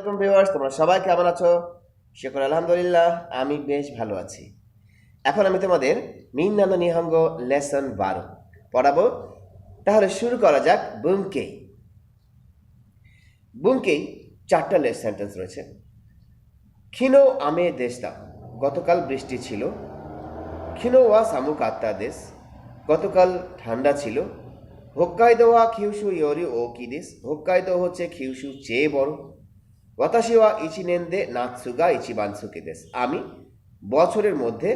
আলাইকুম ভিউয়ার্স, তোমরা সবাই কেমন আছো? শুকর আলহামদুলিল্লাহ, আমি বেশ ভালো আছি। এখন আমি তোমাদের মিন্নানো নিহঙ্গ লেসন 12 পড়াবো। তাহলে শুরু করা যাক। বুমকেই বুমকেই 4টা লেস সেন্টেন্স রয়েছে। খিনো আমে দেশতা, গতকাল বৃষ্টি ছিল। খিনো ওয়া সামুক আত্মা দেশ, গতকাল ঠান্ডা ছিল। হোক্কাইদো ওয়া কিউশু ইয়োরি ও কি দেশ, হোক্কাইদো হচ্ছে কিউশু চেয়ে বড়। ওয়াতাশি ওয়া ইচিনেন্দে নাৎসুগা ইচিবানসুকে দেশ, আমি বছরের মধ্যে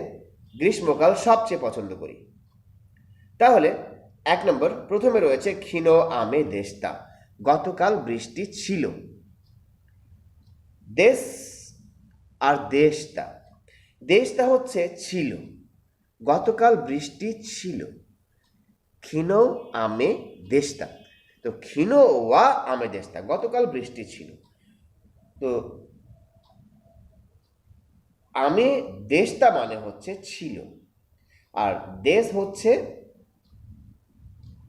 গ্রীষ্মকাল সবচেয়ে পছন্দ করি। তাহলে 1 নম্বর, প্রথমে রয়েছে খিনো আমে দেশতা, গতকাল বৃষ্টি ছিল। দেশ আর দেশতা, দেশটা হচ্ছে ছিল, গতকাল বৃষ্টি ছিল। খিনো আমে দেশতা, তো খিনো ওয়া আমে দেশতা, গতকাল বৃষ্টি ছিল। তো আমে দেশটা মানে হচ্ছে ছিল, আর দেশ হচ্ছে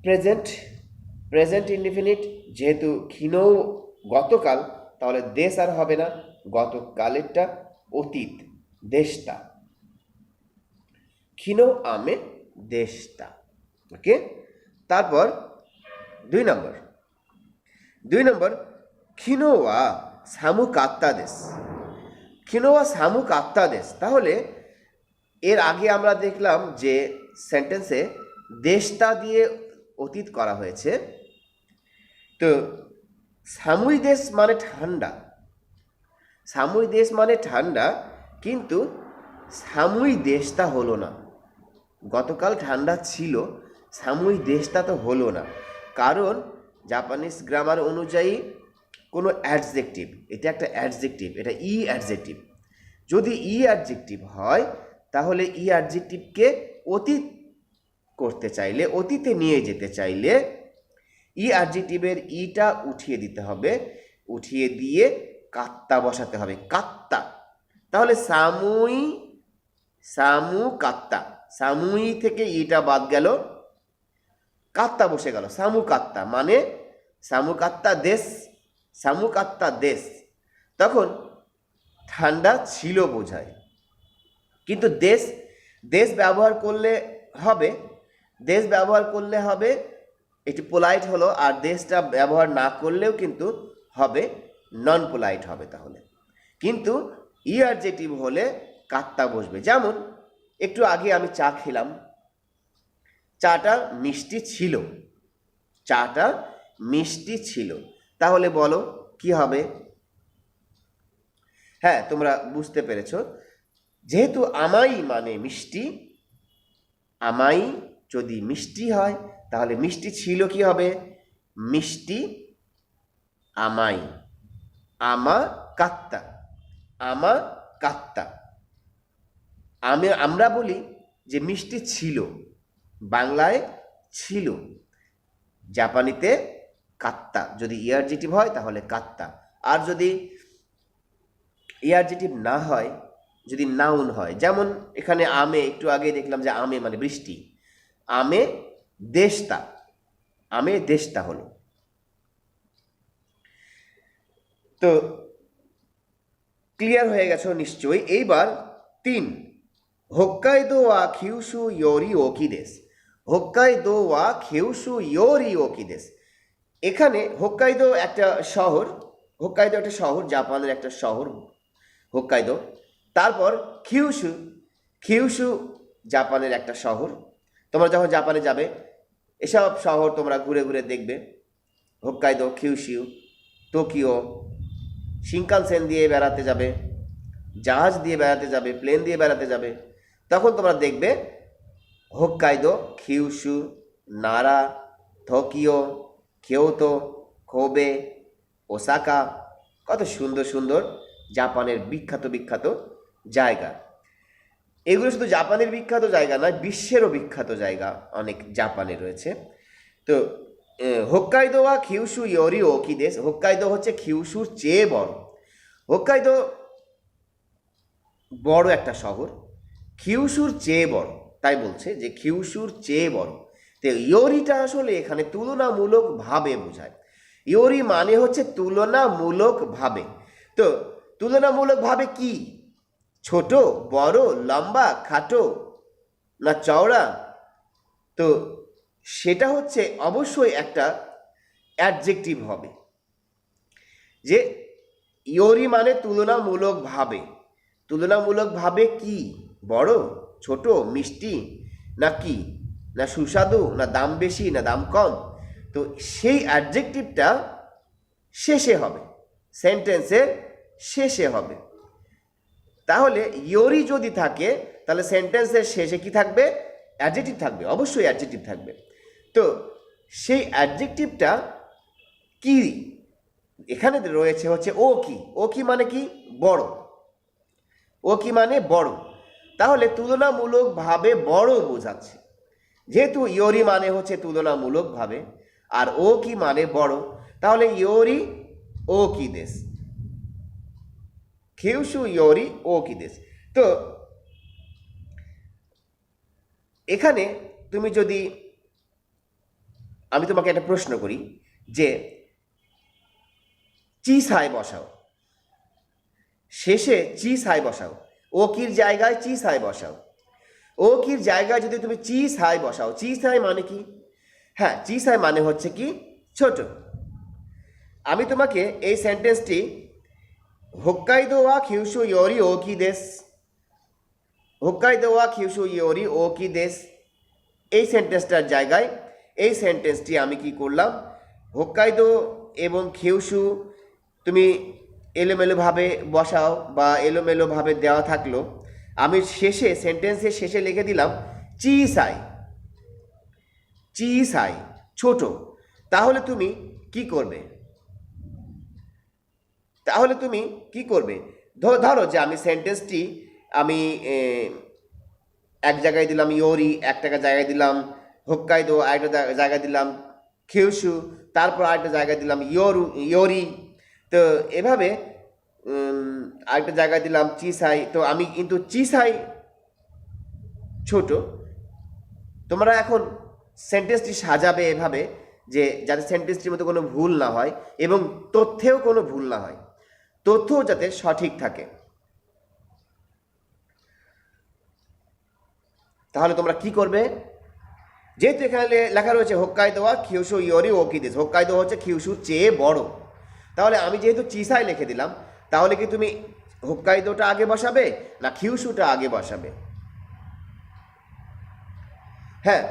প্রেজেন্ট ইনডিফিনিট। যেহেতু খিনো গতকাল, তাহলে দেশ আর হবে না, গতকালেরটা অতীত, দেশটা। খিনো আমে দেশটা, ওকে। তারপর 2 নম্বর, খিনোয়া সামুক আত্মা দেশ, খিনোয়া সামুক আত্মা দেশ। তাহলে এর আগে আমরা দেখলাম যে সেন্টেন্সে দেশটা দিয়ে অতীত করা হয়েছে। তো সামুই দেশ মানে ঠান্ডা, সামুই দেশ মানে ঠান্ডা, কিন্তু সামুই দেশটা হলো না। গতকাল ঠান্ডা ছিল, সামুই দেশটা তো হলো না, কারণ জাপানিজ গ্রামার অনুযায়ী কোনো অ্যাডজেক্টিভ, এটা একটা অ্যাডজেক্টিভ, এটা ই অ্যাডজেক্টিভ। যদি ই অ্যাডজেক্টিভ হয়, তাহলে ই অ্যাডজেক্টিভকে অতীত করতে চাইলে, অতীতে নিয়ে যেতে চাইলে ই অ্যাডজেক্টিভের ইটা উঠিয়ে দিতে হবে, উঠিয়ে দিয়ে কাত্তা বসাতে হবে, কাত্তা। তাহলে সামু কাত্তা, সামুই থেকে ইটা বাদ গেল, কাত্তা বসে গেল। সামু কাত্তা মানে সামু কাত্তা দেশ, সামু কাত্তা দেশ, তখন ঠান্ডা ছিল বোঝায়। কিন্তু দেশ ব্যবহার করলে হবে, দেশ ব্যবহার করলে হবে, এটি পোলাইট হলো। আর দেশটা ব্যবহার না করলেও কিন্তু হবে, নন পোলাইট হবে তাহলে। কিন্তু ই অ্যাডজেক্টিভ হলে কাত্তা বসবে। যেমন একটু আগে আমি চা খেলাম, চাটা মিষ্টি ছিল, চাটা মিষ্টি ছিল। তাহলে বলো কি হবে? হ্যাঁ, তোমরা বুঝতে পেরেছ। যেহেতু আমাই মানে মিষ্টি, আমাই যদি মিষ্টি হয়, তাহলে মিষ্টি ছিল কি হবে? মিষ্টি আমাই, আমা কাত্তা, আমা কাত্তা। আমরা বলি যে মিষ্টি ছিল, বাংলায় ছিল, জাপানিতে কাত্তা। যদি ইয়ারজেটিভ হয় তাহলে কাত্তা, আর যদি ইয়ারজেটিভ না হয়, যদি নাউন হয়, যেমন এখানে আমে, একটু আগে দেখলাম যে আমে মানে বৃষ্টি, আমে দেশটা, আমে দেশটা হলো। তো ক্লিয়ার হয়ে গেছে নিশ্চয়ই। এইবার 3, হোক্কাইদো ওয়া কিউশু ইয়োরি ওকি দেশ, হোক্কাইদো ওয়া কিউশু ইয়োরি ওকি দেশ। এখানে হোক্কাইদো একটা শহর, হোক্কাইদো একটা শহর, জাপানের একটা শহর হোক্কাইদো। তারপর কিউশু জাপানের একটা শহর। তোমরা যখন জাপানে যাবে, এসব শহর তোমরা ঘুরে ঘুরে দেখবে। Hokkaido, Kyushu, Tokyo. শিনকানসেন দিয়ে বেড়াতে যাবে, জাহাজ দিয়ে বেড়াতে যাবে, প্লেন দিয়ে বেড়াতে যাবে, তখন তোমরা দেখবে হোক্কাইদো, কিউশু, নারা, টোকিও, কিয়োতো, কোবে, ওসাকা, কত সুন্দর সুন্দর জাপানের বিখ্যাত বিখ্যাত জায়গা। এগুলো শুধু জাপানের বিখ্যাত জায়গা নয়, বিশ্বেরও বিখ্যাত জায়গা অনেক জাপানে রয়েছে। তো হোক্কাইদো বা কিউশু ইয়োরি ওকি দেশ, হোক্কাইদো হচ্ছে কিউশুর চেয়ে বড়। হোক্কাইদো বড় একটা শহর, কিউশুর চেয়ে বড়, তাই বলছে যে কিউশুর চেয়ে বড়। তো ইয়োরিটা আসলে এখানে তুলনামূলকভাবে বোঝায়। ইয়োরি মানে হচ্ছে তুলনামূলকভাবে। তো তো তুলনামূলকভাবে কি, ছোট, বড়, লম্বা, খাটো না চওড়া? তো সেটা হচ্ছে অবশ্যই একটা অ্যাডজেক্টিভ হবে, যে ইয়োরি মানে তুলনামূলকভাবে। তুলনামূলকভাবে কি, বড়, ছোট, মিষ্টি না কি, না সুস্বাদু, না দাম বেশি না দাম কম? তো সেই অ্যাডজেক্টিভটা শেষে হবে, সেন্টেন্সের শেষে হবে। তাহলে ইয়োরি যদি থাকে তাহলে সেন্টেন্সের শেষে কি থাকবে? অ্যাডজেক্টিভ থাকবে, অবশ্যই অ্যাডজেক্টিভ থাকবে। তো সেই অ্যাডজেক্টিভটা কি এখানে রয়েছে হচ্ছে ও কি। ও কি মানে কি? বড়। ও কি মানে বড়। তাহলে তুলনামূলকভাবে বড় বোঝাচ্ছে। যেহেতু ইয়োরি মানে হচ্ছে তুলনামূলকভাবে আর ও কি মানে বড়, তাহলে ইয়োরি ও কি দেশ, খিউসু ইয়োরি ও কি দেশ। তো এখানে তুমি যদি, আমি তোমাকে একটা প্রশ্ন করি যে চিসাই বসাও, শেষে চিসাই বসাও, ও কির জায়গায় চিসাই বসাও। ও কির জায়গায় যদি তুমি চিসাই বসাও, চিসাই মানে কি? হ্যাঁ, চিসাই মানে হচ্ছে কি ছোট। আমি তোমাকে এই সেন্টেন্সটি হোক্কাইদো ওয়া কিউশু ইয়োরি ও কি দেশ, হোক্কাইদো ওয়া কিউশু ইয়োরি ও কি দেশ, এই সেন্টেন্সটার জায়গায় এই সেন্টেন্সটি আমি কি করলাম, হোক্কাইদো এবং কিউশু তুমি এলোমেলোভাবে বসাও বা এলোমেলোভাবে দেওয়া থাকলো, আমি শেষে সেন্টেন্সের শেষে লিখে দিলাম চিসাই, চিসাই ছোট। তাহলে তুমি কি করবে? তাহলে তুমি কি করবে? ধরো যে আমি সেন্টেন্সটি আমি এক জায়গায় দিলাম ইয়োরি, একটা জায়গায় দিলাম হোক্কাইদো, আরেকটা জায়গায় দিলাম কিউশু, তারপর আরেকটা জায়গায় দিলাম ইয়োরি। তো এভাবে আরেকটা জায়গায় দিলাম চিসাই। তো আমি কিন্তু চিসাই ছোট। তোমরা এখন সেন্টেন্সটি সাজাবে এভাবে যে যাতে সেন্টেন্সটির মধ্যে কোনো ভুল না হয় এবং তথ্যেও কোনো ভুল না হয়, তথ্য যাতে সঠিক থাকে। তাহলে তোমরা কি করবে? যেহেতু এখানে লেখা রয়েছে হোক্কাইদো ওয়া কিউশু ইয়োরি ও কি দেশ, হোক্কাইদো হচ্ছে কিউশুর চেয়ে বড়, তাহলে আমি যেহেতু চিসাই লিখে দিলাম, তাহলে কি তুমি হোক্কাইদোটা আগে বসাবে না কিউশুটা আগে বসাবে? হ্যাঁ,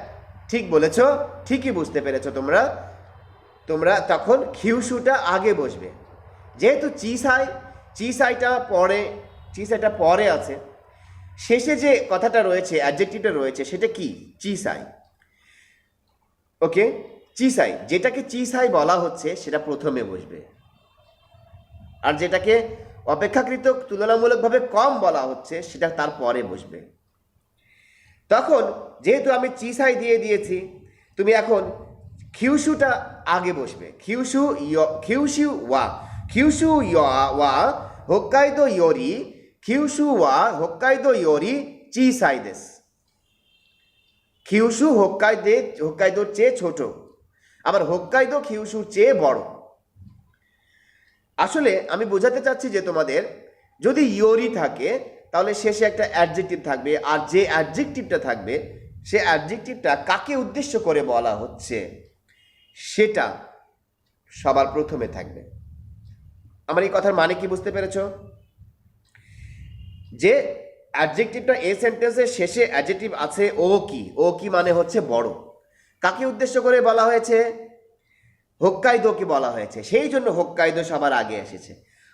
ঠিক বলেছ, ঠিকই বুঝতে পেরেছো তোমরা। তোমরা তখন কিউশুটা আগে বসবে। যেহেতু চিসাইটা পরে আছে, শেষে যে কথাটা রয়েছে, অ্যাডজেক্টিভটা রয়েছে, সেটা কি? চিসাই। ওকে, চিসাই, যেটাকে চিসাই বলা হচ্ছে সেটা প্রথমে বসবে, আর যেটাকে অপেক্ষাকৃত তুলনামূলকভাবে কম বলা হচ্ছে সেটা তার পরে বসবে। তখন যেহেতু আমি চিসাই দিয়ে দিয়েছি, তুমি এখন কিউশুটা আগে বসবে। কিউশু ওয়া হোক্কাইদো ইয়োরি, কিউশু ওয়া হোক্কাইদো ইয়োরি চিসাই দেশ। কিউশু হোক্কাইদোর চেয়ে ছোট, আবার হোক্কাইদো কিউশুর চেয়ে বড়। আসলে আমি বোঝাতে চাচ্ছি যে তোমাদের যদি ইয়োরি থাকে তাহলে শেষে একটা অ্যাডজেক্টিভ থাকবে, আর যে অ্যাডজেক্টিভটা থাকবে সে অ্যাডজেক্টিভটা কাকে উদ্দেশ্য করে বলা হচ্ছে সেটা সবার প্রথমে থাকবে। আমার এই কথার মানে কি বুঝতে পেরেছো? যে অ্যাডজেক্টিভটা এই সেন্টেন্সের শেষে অ্যাডজেক্টিভ আছে ও কি, ও কি মানে হচ্ছে বড়। কাকে উদ্দেশ্য করে বলা হয়েছে? হোক্কাইদোকে বলা হয়েছে, সেই জন্য হোক্কাইদো সবার আগে এসেছে।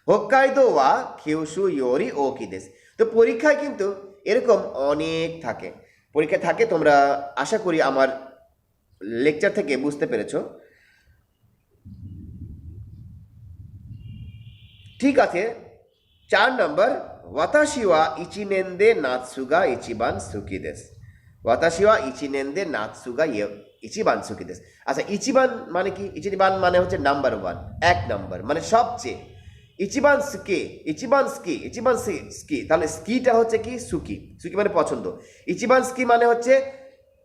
হোক্কাইদো ওয়া কিউশু ইয়োরি ও কি দেশ। তো পরীক্ষায় কিন্তু এরকম অনেক পরীক্ষা থাকে, তোমরা আশা করি আমার লেকচার থেকে বুঝতে পেরেছো। ঠিক আছে, 4 নম্বর, ওয়াতাশি ওয়া ইচিনেন্দে নাৎসুগা ইচিবান সুকি দেশ। ওয়াতাশি ওয়া ইচিনেন্দে নাৎসুগা ইচিবান সুকি দেশ। আচ্ছা, ইচিবান মানে কি? ইচিবান মানে হচ্ছে নাম্বার 1, 1 নম্বর, মানে সবচেয়ে। ইচিবান স্কি, তাহলে স্কিটা হচ্ছে কি? সুকি মানে পছন্দ। ইচিবান স্কি মানে হচ্ছে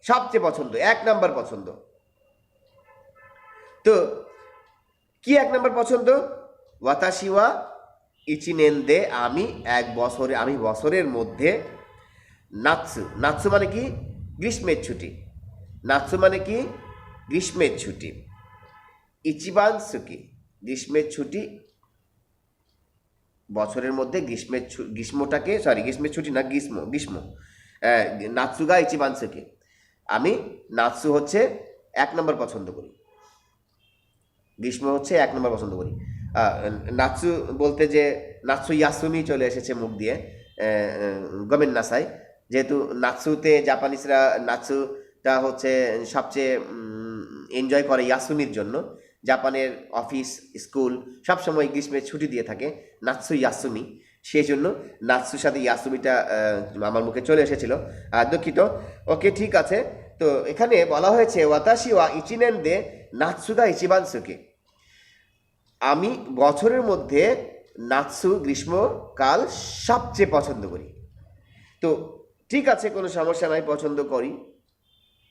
সবচেয়ে পছন্দ, 1 নম্বর পছন্দ। তো কি 1 নম্বর পছন্দ? ওয়াতাশি ওয়া ইচিনেন দে আমি আমি বছরের মধ্যে নাৎসু নাৎসু মানে কি গ্রীষ্মের ছুটি নাৎসু মানে কি গ্রীষ্মের ছুটি ইচিবান সুকি গ্রীষ্মের ছুটি বছরের মধ্যে গ্রীষ্মটাকে গ্রীষ্মের ছুটি না গ্রীষ্ম নাৎসুগা ইচিবান সুকি আমি নাৎসু হচ্ছে 1 নম্বর পছন্দ করি গ্রীষ্ম হচ্ছে 1 নম্বর পছন্দ করি নাৎসু বলতে যে নাৎসু ইয়াসুমি চলে এসেছে মুখ দিয়ে গমেন নাসাই যেহেতু নাৎসুতে জাপানিজরা নাৎসুটা হচ্ছে সবচেয়ে এনজয় করে ইয়াসুমির জন্য জাপানের অফিস স্কুল সবসময় গ্রীষ্মের ছুটি দিয়ে থাকে নাৎসু ইয়াসুমি সেই জন্য নাৎসুর সাথে ইয়াসুমিটা আমার মুখে চলে এসেছিল দুঃখিত ওকে ঠিক আছে তো এখানে বলা হয়েছে ওয়াতাশি ওয়া ইচিনেন দে নাৎসুগা ইচিবান সুকি আমি বছরের মধ্যে নাৎসু গ্রীষ্মকাল সবচেয়ে পছন্দ করি তো ঠিক আছে কোনো সমস্যা নাই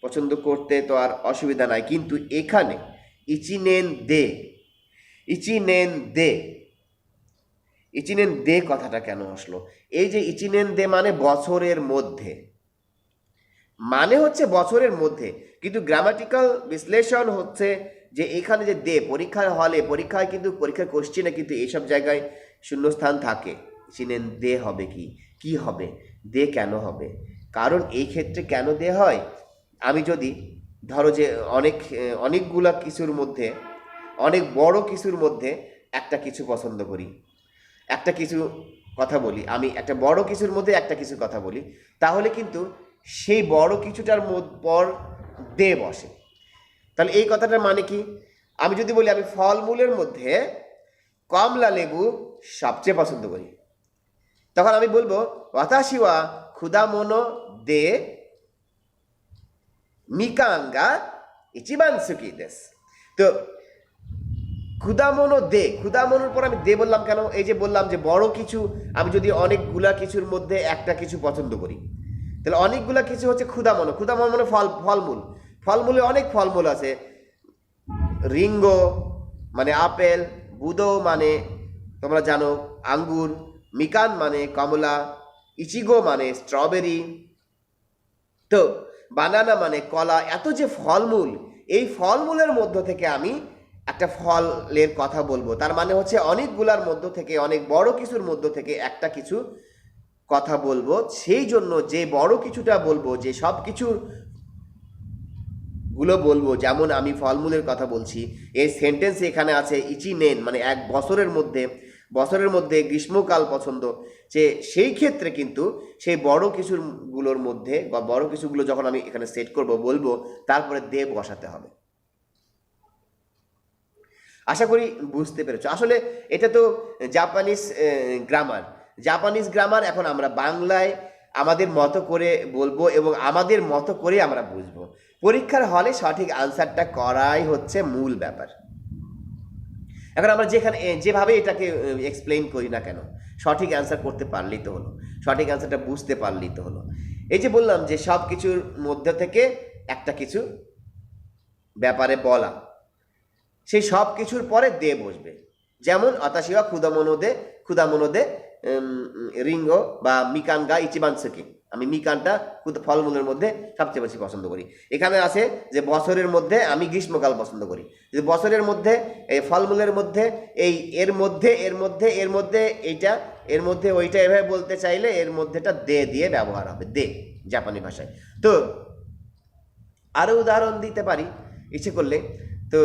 পছন্দ করতে তো আর অসুবিধা নাই কিন্তু এখানে ইচিনেন দে কথাটা কেন আসলো এই যে ইচিনেন দে মানে বছরের মধ্যে মানে হচ্ছে বছরের মধ্যে কিন্তু গ্রামাটিক্যাল বিশ্লেষণ হচ্ছে যে এখানে যে দে পরীক্ষায় কিন্তু পরীক্ষার কোশ্চেনে কিন্তু এইসব জায়গায় শূন্যস্থান থাকে চিনেন দে হবে কি হবে দে কেন হবে কারণ এই ক্ষেত্রে কেন দে হয় আমি যদি ধরো যে অনেকগুলা কিছুর মধ্যে অনেক বড় কিছুর মধ্যে একটা কিছু পছন্দ করি একটা কিছু কথা বলি আমি একটা বড় কিছুর মধ্যে একটা কিছু কথা বলি তাহলে কিন্তু সেই বড় কিছুটার পর দে বসে তাহলে এই কথাটার মানে কি আমি যদি বলি আমি ফলমূলের মধ্যে কমলা লেবু সবচেয়ে পছন্দ করি তখন আমি বলবো ওয়াতাশি ওয়া খুদামোনো দে মিকাঙ্গা ইচিবান সুকি দেসু তো ক্ষুদামনোর পর আমি দে বললাম কেন এই যে বললাম যে বড় কিছু আমি যদি অনেকগুলা কিছুর মধ্যে একটা কিছু পছন্দ করি তাহলে অনেকগুলা কিছু হচ্ছে ক্ষুদামনো মানে ফলমূলে অনেক ফলমূল আছে রিঙ্গো মানে আপেল বুদো মানে তোমরা জানো আঙ্গুর মিকান মানে কমলা ইচিগো মানে স্ট্রবেরি তো বানানা মানে কলা এত যে ফলমূল এই ফলমূলের মধ্য থেকে আমি একটা ফলের কথা বলবো তার মানে হচ্ছে অনেকগুলার মধ্য থেকে অনেক বড় কিছুর মধ্য থেকে একটা কিছু কথা বলবো সেই জন্য যে বড় কিছুটা বলবো যে সব কিছুর গুলো বলবো যেমন আমি ফলমূলের কথা বলছি এই সেন্টেন্সে এখানে আছে ইচিনেন মানে এক বছরের মধ্যে গ্রীষ্মকাল পছন্দ যে সেই ক্ষেত্রে কিন্তু সেই বড় কিছুগুলোর মধ্যে বা বড় কিছুগুলো যখন আমি এখানে সেট করব বলবো তারপরে দে বসাতে হবে আশা করি বুঝতে পেরেছো আসলে এটা তো জাপানিজ গ্রামার এখন আমরা বাংলায় আমাদের মতো করে বলবো এবং আমাদের মতো করে আমরা বুঝবো পরীক্ষার হলে সঠিক আনসারটা করাই হচ্ছে মূল ব্যাপার এখন আমরা যেভাবে এটাকে এক্সপ্লেইন করি না কেন সঠিক অ্যান্সার করতে পারলেই তো হলো সঠিক অ্যান্সারটা বুঝতে পারলেই তো হলো এই যে বললাম যে সব কিছুর মধ্যে থেকে একটা কিছু ব্যাপারে বলা সেই সব কিছুর পরে দে বসবে যেমন অতাশিওয়া ক্ষুদামনোদে রিঙ্গো বা মিকানগা ইচিবান সুকি আমি মিকানটা ফলমূলের মধ্যে সবচেয়ে বেশি পছন্দ করি এখানে আছে যে বছরের মধ্যে আমি গ্রীষ্মকাল পছন্দ করি যে বছরের মধ্যে এই ফলমূলের মধ্যে এই এর মধ্যে এইটা এর মধ্যে ওইটা এভাবে বলতে চাইলে এর মধ্যেটা দে দিয়ে ব্যবহার হবে দে জাপানি ভাষায় তো আরও উদাহরণ দিতে পারি ইচ্ছে করলে তো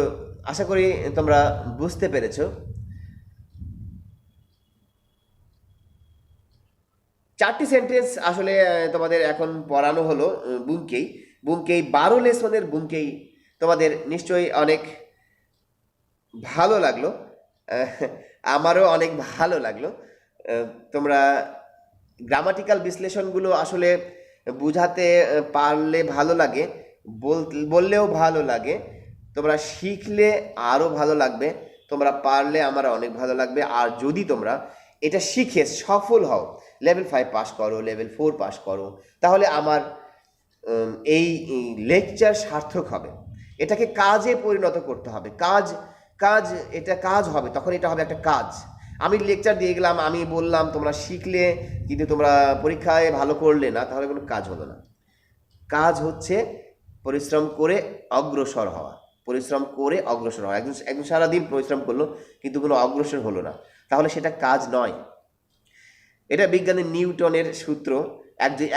আশা করি তোমরা বুঝতে পেরেছো 4টি সেন্টেন্স আসলে তোমাদের এখন পড়ানো হলো বুঙ্কেই 12 লেসনের বুঙ্কেই তোমাদের নিশ্চয়ই অনেক ভালো লাগলো আমারও অনেক ভালো লাগলো তোমরা গ্রামাটিক্যাল বিশ্লেষণগুলো আসলে বুঝাতে পারলে ভালো লাগে বললেও ভালো লাগে তোমরা শিখলে আরও ভালো লাগবে তোমরা পারলে আমার অনেক ভালো লাগবে আর যদি তোমরা এটা শিখে সফল হও লেভেল 5 পাস করো লেভেল 4 পাস করো তাহলে আমার এই লেকচার সার্থক হবে এটাকে কাজে পরিণত করতে হবে কাজ এটা কাজ হবে তখন এটা হবে একটা কাজ আমি লেকচার দিয়ে গেলাম, আমি বললাম, তোমরা শিখলে, কিন্তু তোমরা পরীক্ষায় ভালো করলে না, তাহলে কোনো কাজ হলো না। কাজ হচ্ছে পরিশ্রম করে অগ্রসর হওয়া, পরিশ্রম করে অগ্রসর হওয়া। একজন একজন সারাদিন পরিশ্রম করলো কিন্তু কোনো অগ্রসর হলো না, তাহলে সেটা কাজ নয়। এটা বিজ্ঞানী নিউটনের সূত্র।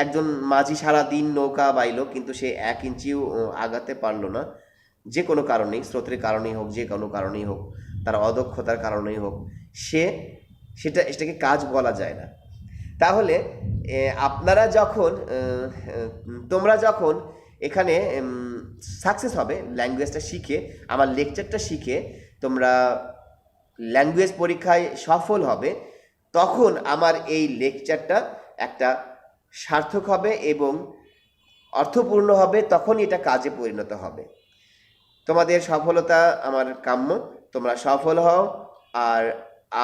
একজন মাঝি সারাদিন নৌকা বাইলো কিন্তু সে 1 ইঞ্চিও আগাতে পারলো না, যে কোনো কারণেই, স্রোতের কারণেই হোক, যে কোনো কারণেই হোক, তার অদক্ষতার কারণেই হোক, সেটাকে কাজ বলা যায় না। তাহলে আপনারা যখন তোমরা যখন এখানে সাকসেস হবে, ল্যাঙ্গুয়েজটা শিখে, আমার লেকচারটা শিখে তোমরা ল্যাঙ্গুয়েজ পরীক্ষায় সফল হবে, তখন আমার এই লেকচারটা একটা সার্থক হবে এবং অর্থপূর্ণ হবে, তখনই এটা কাজে পরিণত হবে। তোমাদের সফলতা আমার কাম্য, তোমরা সফল হও, আর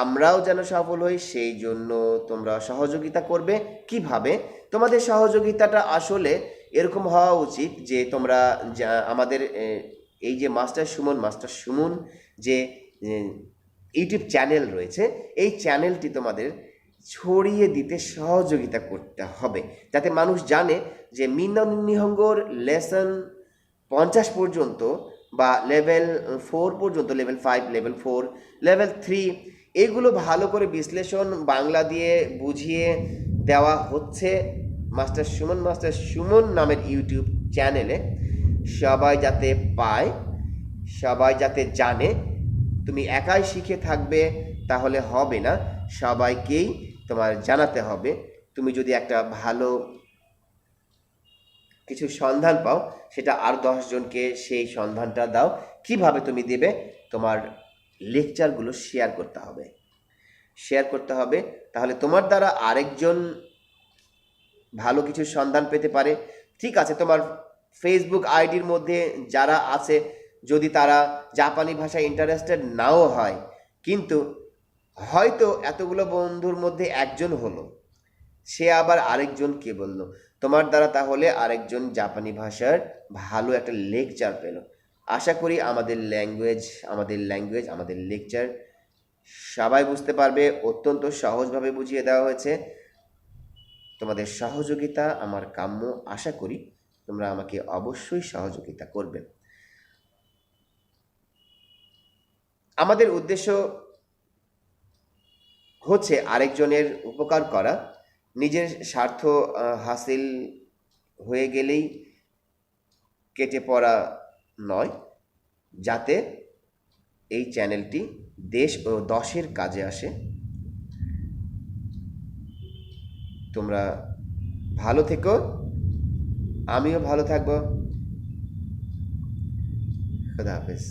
আমরাও যেন সফল হই সেই জন্য তোমরা সহযোগিতা করবে। কিভাবে? তোমাদের সহযোগিতাটা আসলে এরকম হওয়া উচিত যে তোমরা আমাদের এই যে মাস্টার সুমন যে ইউটিউব চ্যানেল রয়েছে, এই চ্যানেলটি তোমাদের ছড়িয়ে দিতে সহযোগিতা করতে হবে, যাতে মানুষ জানে যে মিন্না নিহঙ্গর লেসন 50 পর্যন্ত বা লেভেল 4 পর্যন্ত, লেভেল 5, লেভেল 4, লেভেল 3, এগুলো ভালো করে বিশ্লেষণ বাংলা দিয়ে বুঝিয়ে দেওয়া হচ্ছে মাস্টার সুমন নামের ইউটিউব চ্যানেলে। সবাই যাতে পায়, সবাই যাতে জানে। তুমি একাই শিখে থাকবে তাহলে হবে না, সবাইকেই তোমার জানাতে হবে। তুমি যদি একটা ভালো কিছু সন্ধান পাও, সেটা আর 10 জনকে সেই সন্ধানটা দাও। কিভাবে তুমি দেবে? তোমার লেকচারগুলো শেয়ার করতে হবে, তাহলে তোমার দ্বারা আরেকজন ভালো কিছু সন্ধান পেতে পারে। ঠিক আছে, তোমার ফেসবুক আইডির মধ্যে যারা আছে, যদি তারা জাপানি ভাষায় ইন্টারেস্টেড নাও হয়, কিন্তু হয়তো এতগুলো বন্ধুর মধ্যে একজন হলো, সে আবার আরেকজনকে বলল, তোমার দ্বারা তাহলে আরেকজন জাপানি ভাষার ভালো একটা লেকচার পেল। আশা করি আমাদের লেকচার সবাই বুঝতে পারবে। অত্যন্ত সহজভাবে বুঝিয়ে দেওয়া হয়েছে। তোমাদের সহযোগিতা আমার কাম্য। আশা করি তোমরা আমাকে অবশ্যই সহযোগিতা করবে। আমাদের উদ্দেশ্য হচ্ছে আরেকজনের উপকার করা, নিজের স্বার্থ হাসিল হয়ে গেলেই কেটে পড়া নয়, যাতে এই চ্যানেলটি দেশ ও দশের কাজে আসে। তোমরা ভালো থেকো, আমিও ভালো থাকবো। খুদা হাফেজ।